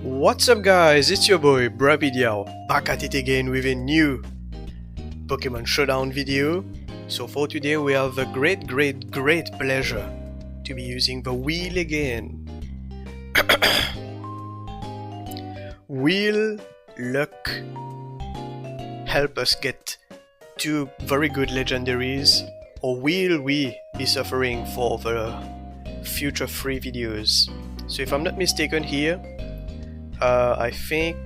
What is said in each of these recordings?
What's up guys, it's your boy Brabidiao, back at it again with a new Pokemon Showdown video. So for today we have the great pleasure to be using the wheel again. Will luck help us get two very good legendaries, or will we be suffering for the future free videos? So if I'm not mistaken here, I think,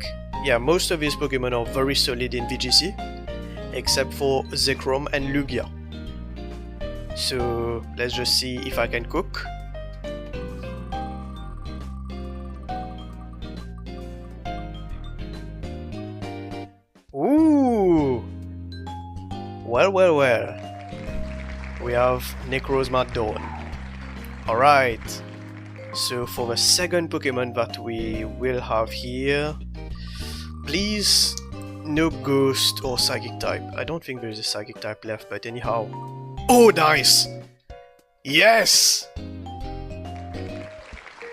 yeah, most of these Pokemon are very solid in VGC, except for Zekrom and Lugia. So let's just see if I can cook. Ooh! Well. We have Necrozma-Dawn. Alright. So for the second Pokemon that we will have here, please no ghost or psychic type. I don't think there's a psychic type left, but anyhow. Oh, nice! Yes!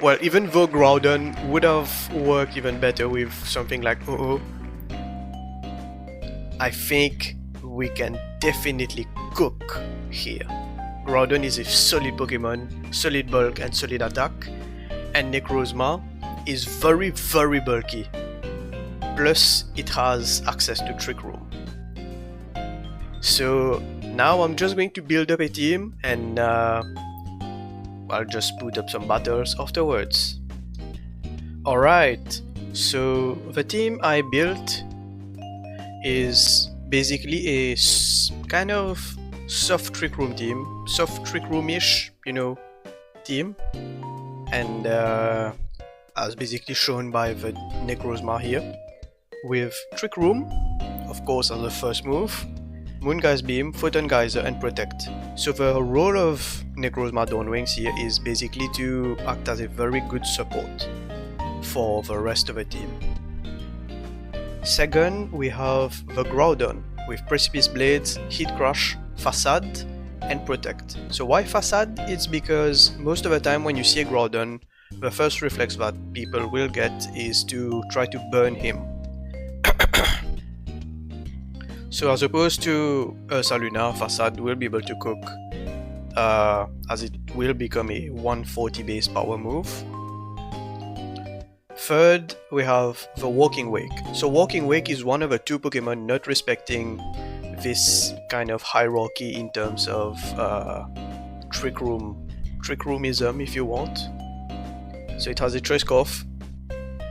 Well, even though Groudon would have worked even better with something like I think we can definitely cook here. Groudon is a solid Pokemon, solid bulk and solid attack, and Necrozma is very bulky, plus it has access to Trick Room. So now I'm just going to build up a team and I'll just put up some battles afterwards. Alright, so the team I built is basically a kind of soft Trick Room team, soft Trick Room-ish, you know, team, and as basically shown by the Necrozma here, with Trick Room, of course, as the first move, Moongeist Beam, Photon Geyser, and Protect. So the role of Necrozma-Dawn-Wings here is basically to act as a very good support for the rest of the team. Second, we have the Groudon with Precipice Blades, Heat Crush, Facade, and Protect. So why Facade? It's because most of the time when you see a Groudon, the first reflex that people will get is to try to burn him. So as opposed to Ursaluna, Facade will be able to cook, as it will become a 140 base power move. Third, we have the Walking Wake. So Walking Wake is one of the two Pokemon not respecting this kind of hierarchy in terms of Trick Roomism, if you want. So it has a Trace Cough,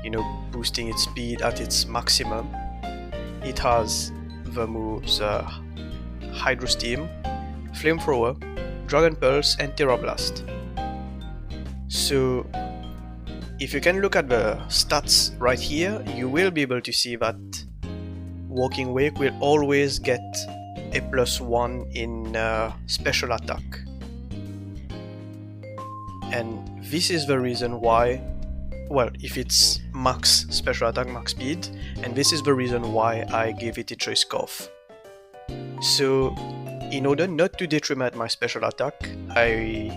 you know, boosting its speed at its maximum. It has the moves Hydro Steam, Flamethrower, Dragon Pulse, and Terra Blast. So if you can look at the stats right here, you will be able to see that Walking Wake will always get a +1 in special attack. And this is the reason why, well, if it's max special attack, max speed, and this is the reason why I gave it a Trace Cough. So in order not to detriment my special attack, I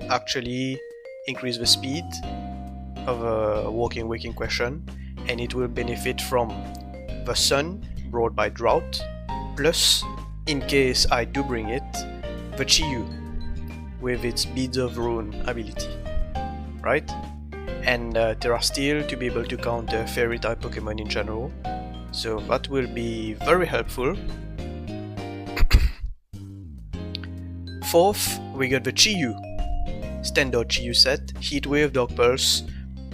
actually increase the speed of a Walking Wake in question, and it will benefit from the sun brought by drought, plus, in case I do bring it, the Chi-Yu with its Beads of Ruin ability, right? And Terra Steel to be able to counter fairy type Pokemon in general, so that will be very helpful. Fourth, we got the Chi-Yu, standard Chi-Yu set, Heat Wave, Dark Pulse,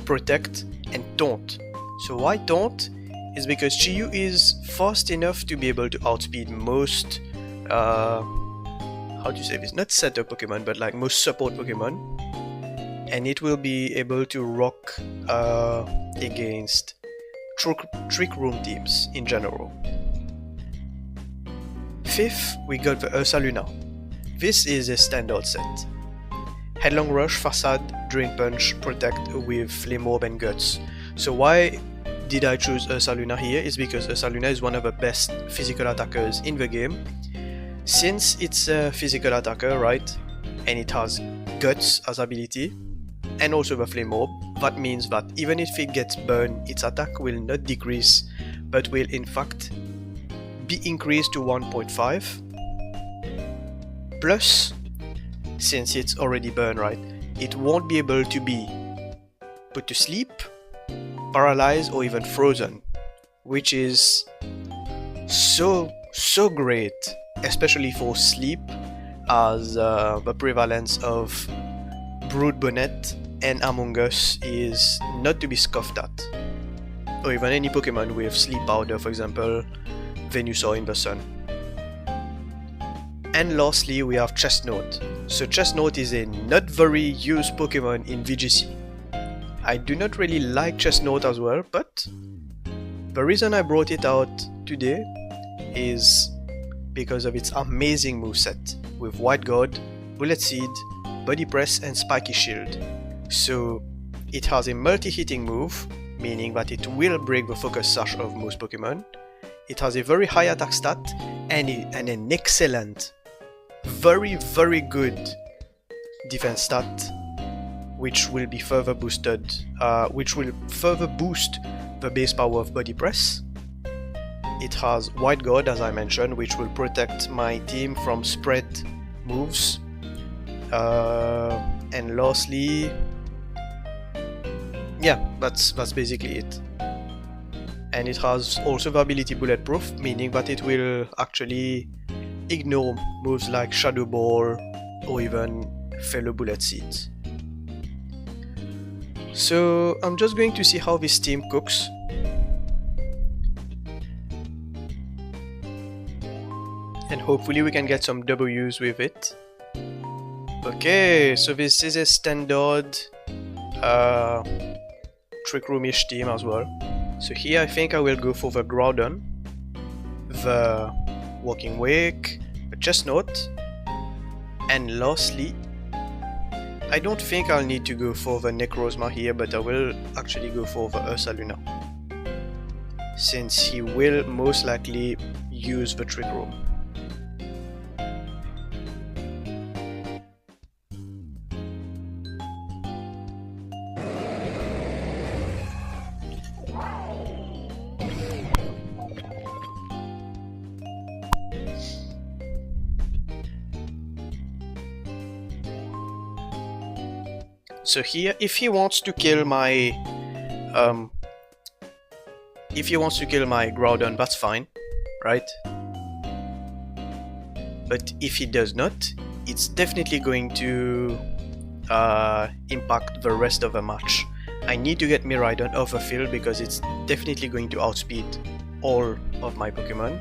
Protect, and Taunt. So why Taunt? Is because Chi-Yu is fast enough to be able to outspeed most, how do you say this? Not setup Pokemon, but like most support Pokemon. And it will be able to rock against Trick Room teams in general. Fifth, we got the Ursaluna. This is a standard set. Headlong Rush, Facade, Drain Punch, Protect with Flame Orb and Guts. So why did I choose Ursaluna here? Is because Ursaluna is one of the best physical attackers in the game. Since it's a physical attacker, right, and it has Guts as ability, and also the Flame Orb. That means that even if it gets burned, its attack will not decrease, but will in fact be increased to 1.5. Plus, since it's already burned, right, it won't be able to be put to sleep, paralyzed, or even frozen, which is so great, especially for sleep, as the prevalence of Brood Bonnet and Among Us is not to be scoffed at, or even any Pokemon with Sleep Powder, for example, Venusaur in the Sun. And lastly, we have Chestnut. So Chestnut is a not very used Pokemon in VGC. I do not really like Chestnut as well, but the reason I brought it out today is because of its amazing moveset with White Guard, Bullet Seed, Body Press and Spiky Shield. So it has a multi-hitting move, meaning that it will break the focus sash of most Pokemon. It has a very high attack stat and an excellent, very good defense stat, which will be further boosted, which will further boost the base power of Body Press. It has White Guard, as I mentioned, which will protect my team from spread moves. And lastly, yeah, that's basically it. And it has also the ability Bulletproof, meaning that it will actually ignore moves like Shadow Ball or even fellow Bullet Seeds. So I'm just going to see how this team cooks. And hopefully we can get some W's with it. Okay, so this is a standard Trick Room-ish team as well. So here I think I will go for the Groudon, the Walking Wake, the Chestnut, and lastly, I don't think I'll need to go for the Necrozma here, but I will actually go for the Ursaluna, since he will most likely use the Trick Room. So here, if he wants to kill my Groudon, that's fine, right? But if he does not, it's definitely going to impact the rest of the match. I need to get Miraidon off the field because it's definitely going to outspeed all of my Pokemon.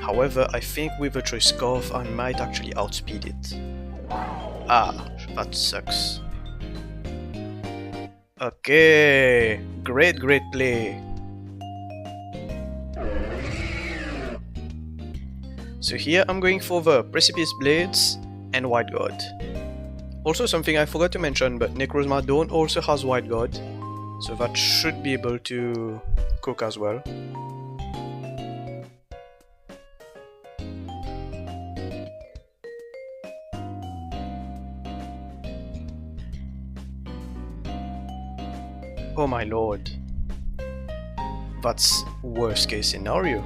However, I think with a Choice Scarf I might actually outspeed it. Ah, that sucks. Okay, great play. So here I'm going for the Precipice Blades and White Guard. Also something I forgot to mention, but Necrozma-Dawn also has White Guard, so that should be able to cook as well. Oh my lord. That's worst case scenario.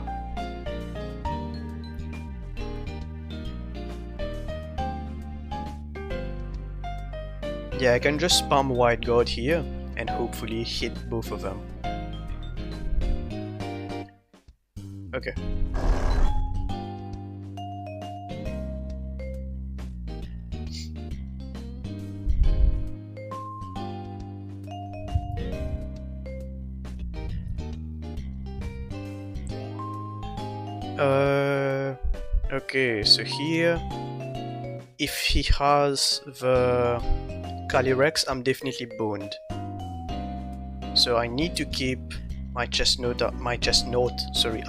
Yeah, I can just spam White Guard here and hopefully hit both of them. Okay. Okay, so here, if he has the Calyrex, I'm definitely boned. So I need to keep my Chestnut,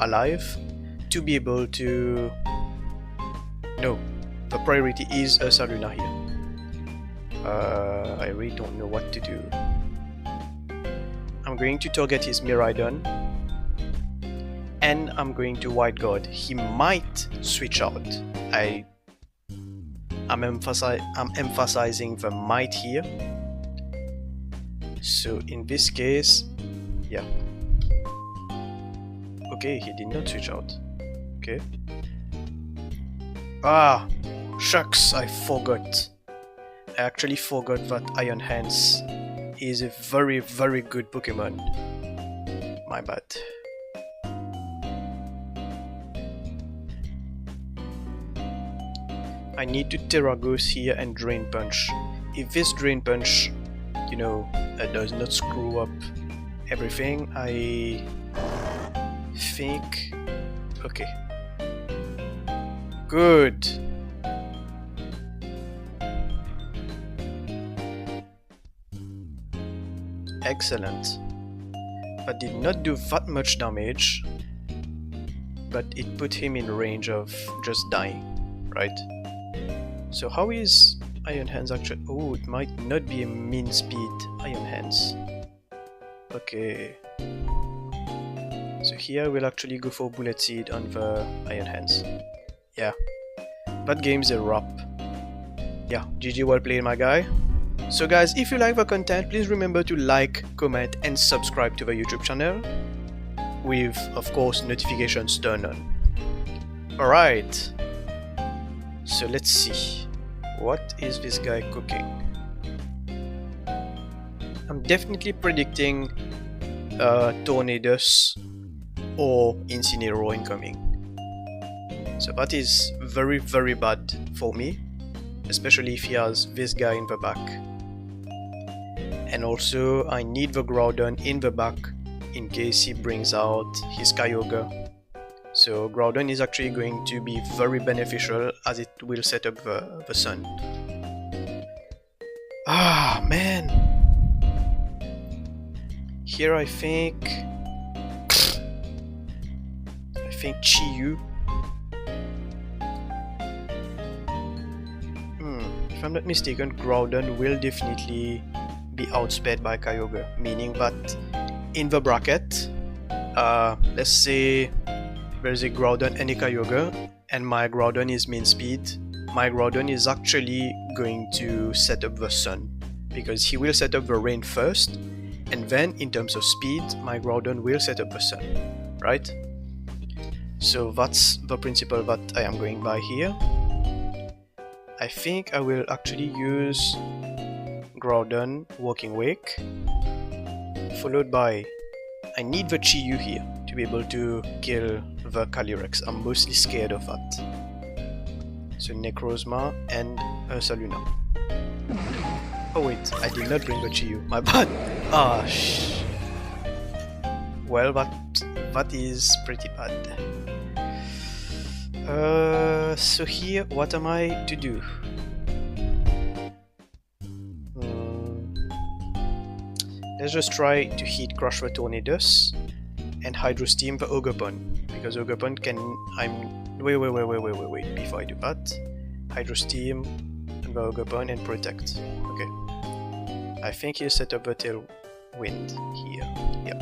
alive to be able to. No, the priority is Ursaluna here. I really don't know what to do. I'm going to target his Miraidon. And I'm going to White Guard. He might switch out. I'm emphasizing the might here, So in this case, yeah. Okay, he did not switch out. Okay. Ah, shucks, I forgot. I actually forgot that Iron Hands is a very, very good Pokemon. My bad. I need to Terra Ghost here and Drain Punch. If this Drain Punch, you know, does not screw up everything, I think... Okay. Good. Excellent. That did not do that much damage, but it put him in range of just dying, right? So how is Iron Hands actually... Oh, it might not be a mean speed Iron Hands. Okay. So here we'll actually go for Bullet Seed on the Iron Hands. Yeah. That game's a wrap. Yeah, GG, well played my guy. So guys, if you like the content, please remember to like, comment and subscribe to the YouTube channel. With, of course, notifications turned on. Alright. So let's see. What is this guy cooking? I'm definitely predicting Tornadus or Incineroar incoming. So that is very, very bad for me, especially if he has this guy in the back. And also I need the Groudon in the back in case he brings out his Kyogre. So Groudon is actually going to be very beneficial as it will set up the sun. Ah, man! Here I think Chi-Yu. If I'm not mistaken, Groudon will definitely be outsped by Kyogre, meaning that in the bracket, let's say there's a Groudon and a Kyogre, and my Groudon is main speed. My Groudon is actually going to set up the sun, because he will set up the rain first, and then in terms of speed, my Groudon will set up the sun, right? So that's the principle that I am going by here. I think I will actually use Groudon Walking Wake, followed by... I need the Chi-Yu here to be able to kill the Calyrex. I'm mostly scared of that. So Necrozma and Ursaluna. Oh wait, I did not bring the Chi-Yu, my bad. Ah, shh. Well, that is pretty bad. So here, what am I to do? Let's just try to heat crush the Tornadus and Hydro Steam the Ogerpon, because Ogerpon can... Wait, before I do that. Hydro Steam and the Ogerpon and Protect. Okay. I think he'll set up a Tailwind here. Yep.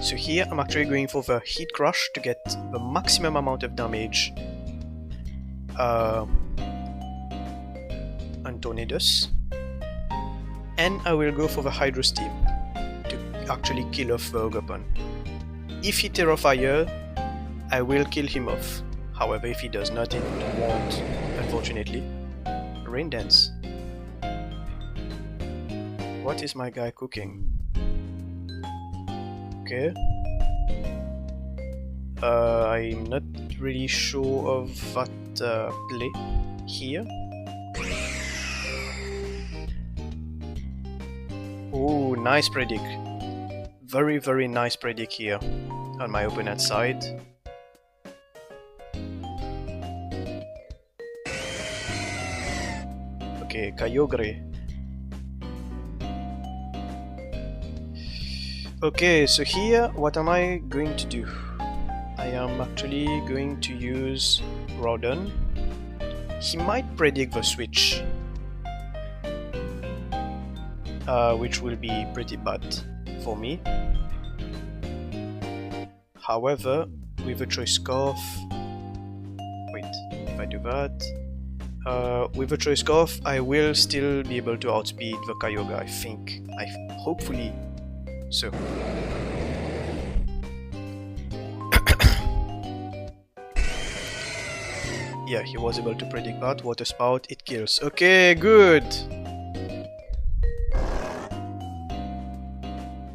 So here I'm actually going for the Heat Crush to get the maximum amount of damage on Tornadus. And I will go for the Hydro Steam to actually kill off the Ogerpon. If he Terra Fire, I will kill him off. However, if he does not, it won't, unfortunately. Rain Dance. What is my guy cooking? Okay. I'm not really sure of that play here. Oh, nice predict. Very, very nice predict here on my opponent's side. Okay, Kyogre. Okay, so here, what am I going to do? I am actually going to use Groudon. He might predict the switch, which will be pretty bad for me. However, with a Choice Scarf... Wait, if I do that... with a choice scarf, I will still be able to outspeed the Kyogre, I think. Hopefully so. Yeah, he was able to predict that. Water spout, it kills. Okay, good!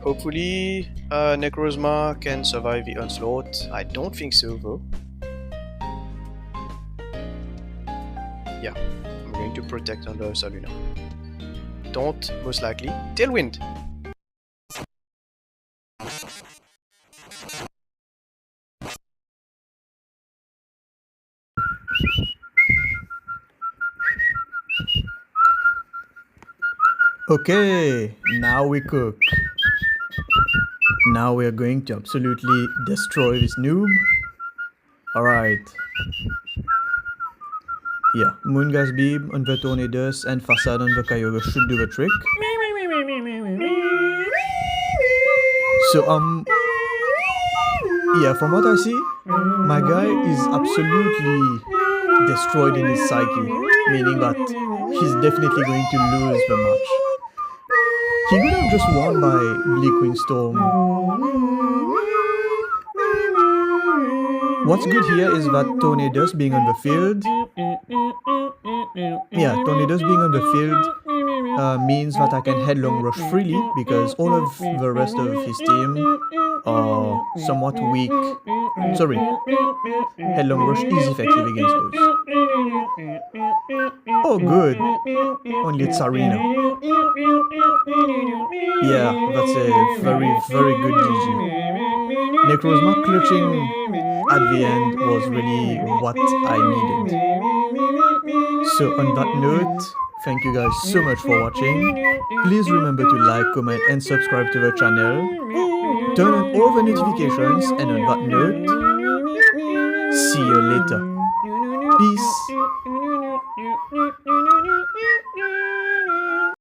Hopefully, Necrozma can survive the onslaught. I don't think so, though. Yeah, I'm going to protect under Saluna. Don't, most likely. Tailwind! Okay, now we cook. Now we are going to absolutely destroy this noob. Alright. Yeah, Moongas Beam on the Tornadus and Facade on the Kyogre should do the trick. So, yeah, from what I see, my guy is absolutely destroyed in his psyche, meaning that he's definitely going to lose the match. He could have just won by Bleak Windstorm. What's good here is that Tornadus being on the field, Tornadus being on the field means that I can Headlong Rush freely because all of the rest of his team are somewhat weak. Sorry, Headlong Rush is effective against those. Oh good, only Tsarina. Yeah, that's a very, very good GG. Necrozma clutching at the end was really what I needed. So on that note, thank you guys so much for watching. Please remember to like, comment and subscribe to the channel. Turn on all the notifications, and on that note, see you later. Peace.